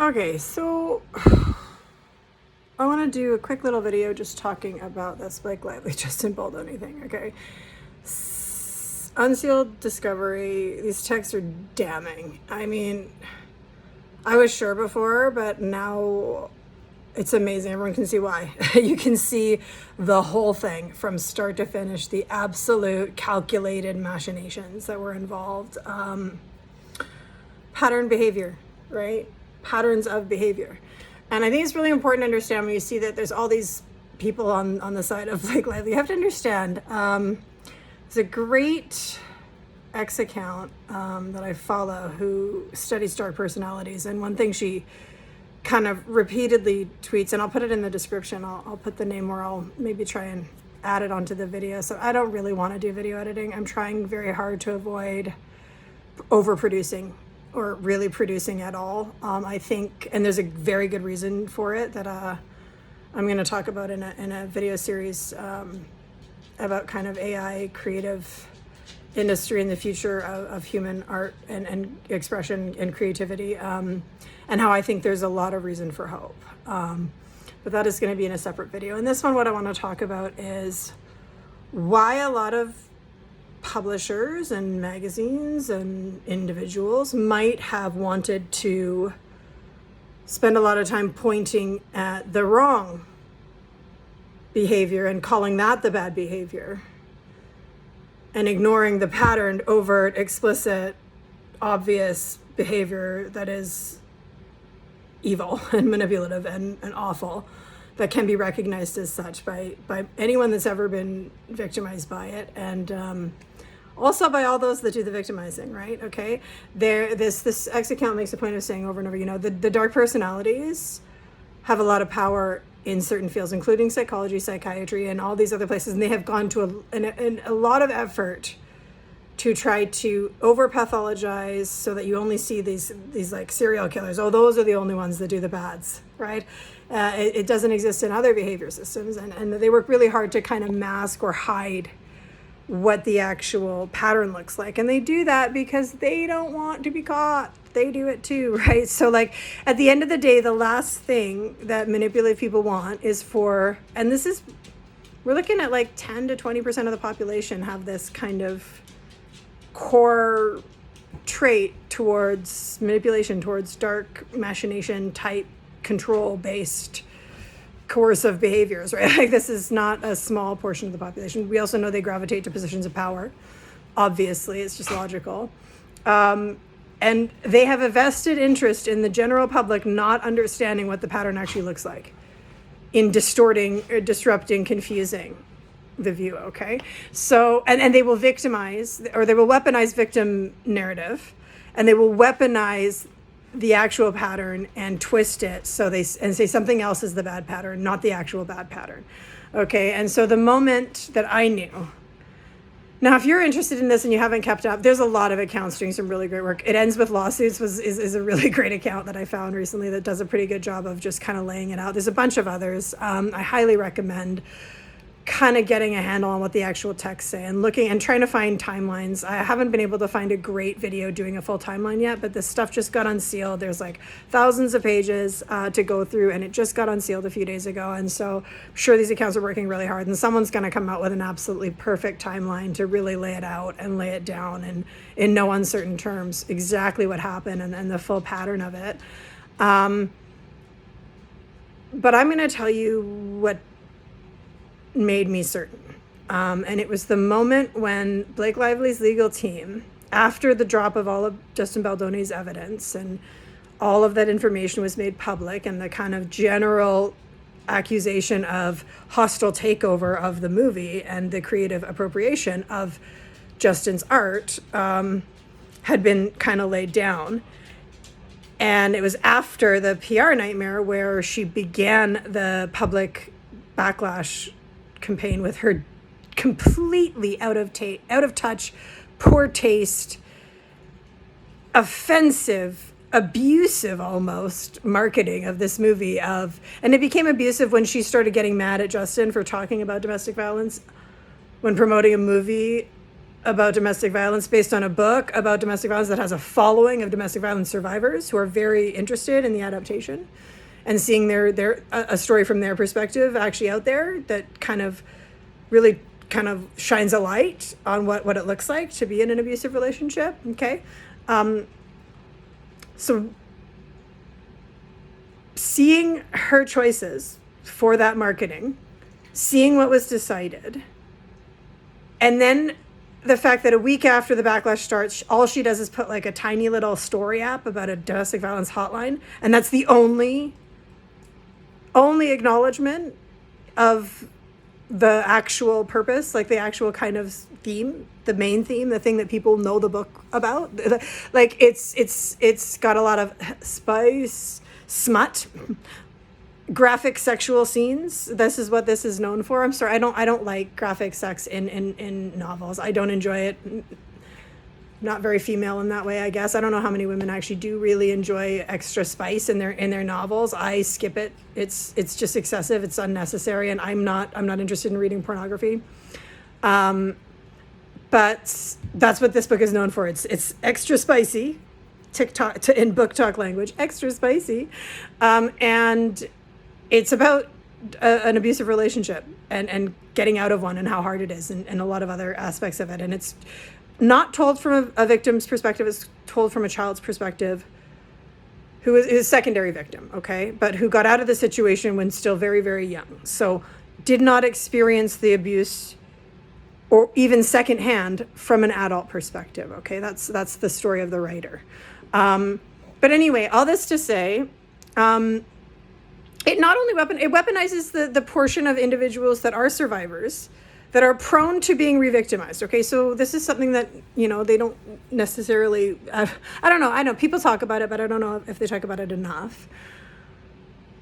Okay, so I want to do a quick little video just talking about this Blake Lively, Justin Baldoni thing, okay? Unsealed discovery, these texts are damning. I mean, I was sure before, but now it's amazing. Everyone can see why. You can see the whole thing from start to finish, the absolute calculated machinations that were involved. Pattern behavior, right? Patterns of behavior. And I think it's really important to understand when you see that there's all these people on the side of Blake Lively. You have to understand, there's a great X account that I follow who studies dark personalities. And one thing she kind of repeatedly tweets, and I'll put it in the description, I'll put the name, or I'll maybe try and add it onto the video. So I don't really want to do video editing. I'm trying very hard to avoid overproducing or really producing at all. I think, and there's a very good reason for it that I'm going to talk about in a video series about kind of AI creative industry in the future of human art and expression and creativity, and how I think there's a lot of reason for hope. But that is going to be in a separate video. In this one, what I want to talk about is why a lot of publishers and magazines and individuals might have wanted to spend a lot of time pointing at the wrong behavior and calling that the bad behavior, and ignoring the patterned, overt, explicit, obvious behavior that is evil and manipulative and awful, that can be recognized as such by anyone that's ever been victimized by it, and also by all those that do the victimizing, right? Okay, this X account makes a point of saying over and over, the dark personalities have a lot of power in certain fields, including psychology, psychiatry, and all these other places, and they have gone to a lot of effort to try to over pathologize so that you only see these like serial killers. Oh, those are the only ones that do the bads, right? It doesn't exist in other behavior systems, and they work really hard to kind of mask or hide what the actual pattern looks like. And they do that because they don't want to be caught. They do it too, right? So like at the end of the day, the last thing that manipulative people want is for, and this is, we're looking at like 10 to 20% of the population have this kind of core trait towards manipulation, towards dark machination type control based coercive behaviors, right? Like this is not a small portion of the population. We also know they gravitate to positions of power. Obviously, it's just logical. And they have a vested interest in the general public not understanding what the pattern actually looks like, in distorting, or disrupting, confusing the view, okay? So, and they will victimize, or they will weaponize victim narrative, and they will weaponize the actual pattern and twist it and say something else is the bad pattern, not the actual bad pattern. Okay, and so the moment that I knew, now if you're interested in this and you haven't kept up, there's a lot of accounts doing some really great work. It Ends with Lawsuits is a really great account that I found recently that does a pretty good job of just kind of laying it out. There's a bunch of others. I highly recommend kind of getting a handle on what the actual texts say and looking and trying to find timelines. I haven't been able to find a great video doing a full timeline yet, but this stuff just got unsealed. There's like thousands of pages to go through, and it just got unsealed a few days ago. And so I'm sure these accounts are working really hard, and someone's going to come out with an absolutely perfect timeline to really lay it out and lay it down and in no uncertain terms exactly what happened and the full pattern of it. But I'm going to tell you what made me certain. And it was the moment when Blake Lively's legal team, after the drop of all of Justin Baldoni's evidence and all of that information was made public, and the kind of general accusation of hostile takeover of the movie and the creative appropriation of Justin's art had been kind of laid down. And it was after the PR nightmare where she began the public backlash campaign with her completely out of touch, poor taste, offensive, abusive almost marketing of this movie and it became abusive when she started getting mad at Justin for talking about domestic violence when promoting a movie about domestic violence based on a book about domestic violence that has a following of domestic violence survivors who are very interested in the adaptation and seeing their a story from their perspective actually out there that kind of really kind of shines a light on what it looks like to be in an abusive relationship. Okay. So seeing her choices for that marketing, seeing what was decided, and then the fact that a week after the backlash starts, all she does is put like a tiny little story app about a domestic violence hotline, and that's the only acknowledgement of the actual purpose, like the actual kind of theme, the main theme, the thing that people know the book about. Like it's got a lot of spice, smut, graphic sexual scenes. This is what this is known for. I'm sorry, I don't like graphic sex in novels. I don't enjoy it. Not very female in that way, I guess. I don't know how many women actually do really enjoy extra spice in their novels. I skip it. It's just excessive. It's unnecessary, and I'm not interested in reading pornography. But that's what this book is known for. It's extra spicy, TikTok in book talk language, extra spicy, and it's about an abusive relationship and getting out of one and how hard it is, and a lot of other aspects of it. And it's not told from a victim's perspective. It's told from a child's perspective who is a secondary victim, okay, but who got out of the situation when still very, very young. So did not experience the abuse or even secondhand from an adult perspective, okay? That's the story of the writer. But anyway, all this to say, it not only weaponizes the portion of individuals that are survivors, that are prone to being re-victimized. Okay, so this is something that, they don't necessarily, I know people talk about it, but I don't know if they talk about it enough.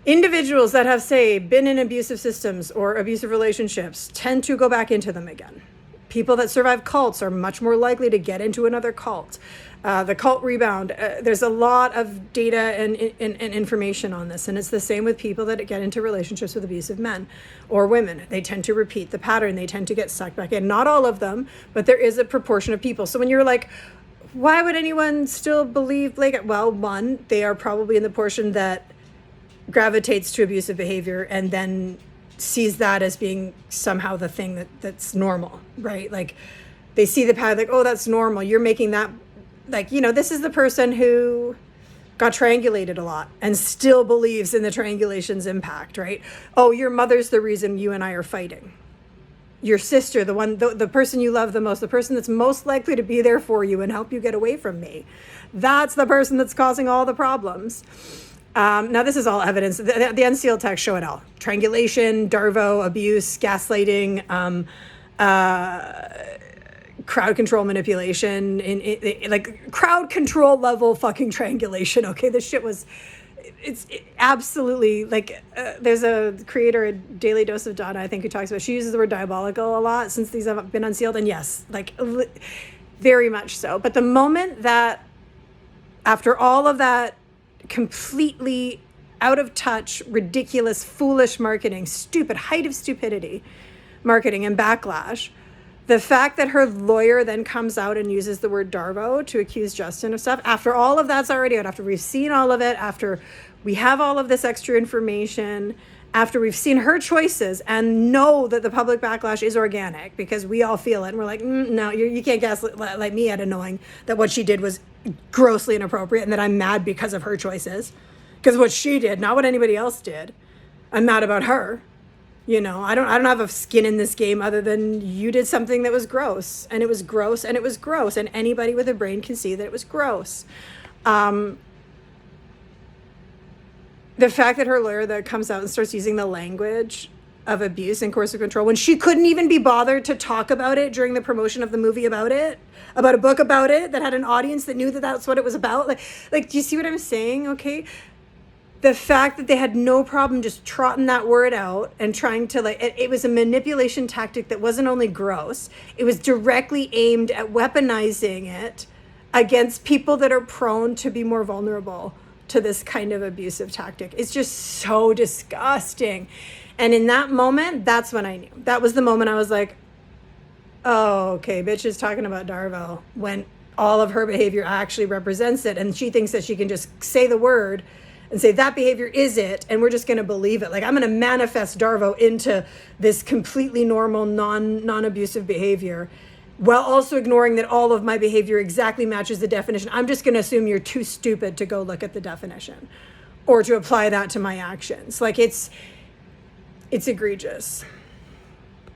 Individuals that have, say, been in abusive systems or abusive relationships tend to go back into them again. People that survive cults are much more likely to get into another cult. The cult rebound, there's a lot of data and information on this. And it's the same with people that get into relationships with abusive men or women. They tend to repeat the pattern. They tend to get sucked back in. Not all of them, but there is a proportion of people. So when you're like, why would anyone still believe, well, one, they are probably in the portion that gravitates to abusive behavior and then sees that as being somehow the thing that's normal, right? Like they see the pattern, like, oh, that's normal. You're making that, this is the person who got triangulated a lot and still believes in the triangulation's impact, right? Oh, your mother's the reason you and I are fighting. Your sister, the person you love the most, the person that's most likely to be there for you and help you get away from me. That's the person that's causing all the problems. Now, this is all evidence. The unsealed text show it all. Triangulation, Darvo, abuse, gaslighting, crowd control manipulation, like crowd control level fucking triangulation. Okay, this shit was, it's absolutely there's a creator, a Daily Dose of Donna, I think, who talks about, she uses the word diabolical a lot since these have been unsealed. And yes, very much so. But the moment that after all of that completely out of touch, ridiculous, foolish marketing, stupid, height of stupidity marketing and backlash, the fact that her lawyer then comes out and uses the word Darvo to accuse Justin of stuff, after all of that's already out, after we've seen all of it, after we have all of this extra information, after we've seen her choices and know that the public backlash is organic because we all feel it and we're like, no, you can't gaslight me out of knowing that what she did was grossly inappropriate and that I'm mad because of her choices, because what she did, not what anybody else did. I'm mad about her. I don't have a skin in this game other than you did something that was gross, and it was gross, and it was gross, and anybody with a brain can see that it was gross. The fact that her lawyer that comes out and starts using the language of abuse and coercive control when she couldn't even be bothered to talk about it during the promotion of the movie about it, about a book about it that had an audience that knew that that's what it was about. Like, do you see what I'm saying? Okay. The fact that they had no problem just trotting that word out and trying to it was a manipulation tactic that wasn't only gross, it was directly aimed at weaponizing it against people that are prone to be more vulnerable to this kind of abusive tactic. It's just so disgusting. And in that moment, that's when I knew. That was the moment I was like, oh, okay, bitch is talking about Darvo when all of her behavior actually represents it. And she thinks that she can just say the word and say that behavior is it, and we're just going to believe it. Like, I'm going to manifest Darvo into this completely normal, non-abusive behavior, while also ignoring that all of my behavior exactly matches the definition. I'm just going to assume you're too stupid to go look at the definition or to apply that to my actions. Like, it's egregious.